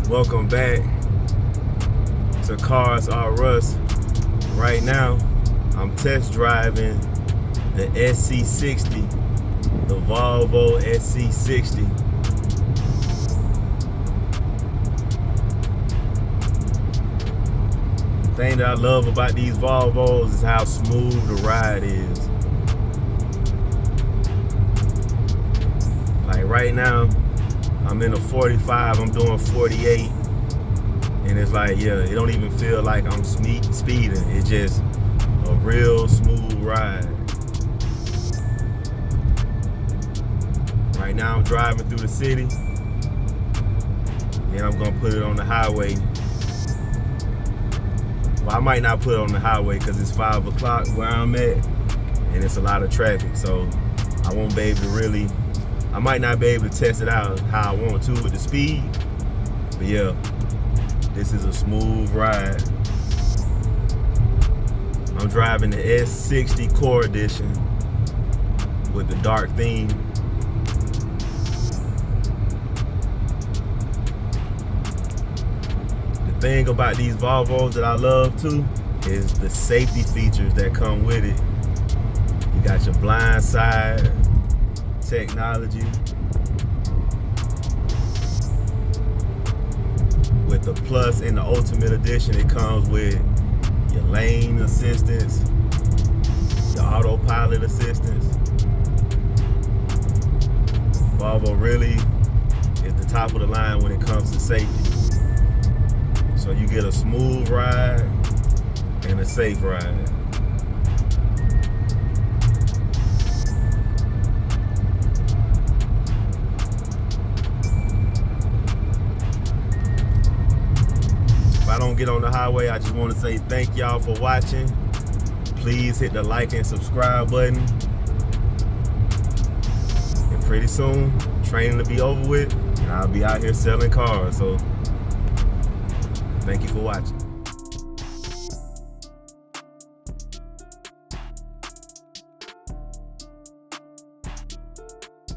Welcome back to Cars R Us. Right now, I'm test driving the SC60, the Volvo SC60. The thing that I love about these Volvos is how smooth the ride is. Like right now, I'm in a 45, I'm doing 48, and it's like, yeah, it don't even feel like I'm speeding. It's just a real smooth ride. Right now I'm driving through the city, then I'm gonna put it on the highway. Well, I might not put it on the highway because it's 5 o'clock where I'm at, and it's a lot of traffic, so I won't be able to really, I might not be able to test it out how I want to with the speed, but yeah, this is a smooth ride. I'm driving the S60 Core Edition with the dark theme. The thing about these Volvos that I love too is the safety features that come with it. You got your blind side technology with the Plus and the Ultimate Edition. It comes with your lane assistance, your autopilot assistance. Volvo really is the top of the line when it comes to safety. So you get a smooth ride and a safe ride. If I don't get on the highway, I just want to say thank y'all for watching. Please hit the like and subscribe button. And pretty soon, training to be over with, and I'll be out here selling cars. So thank you for watching.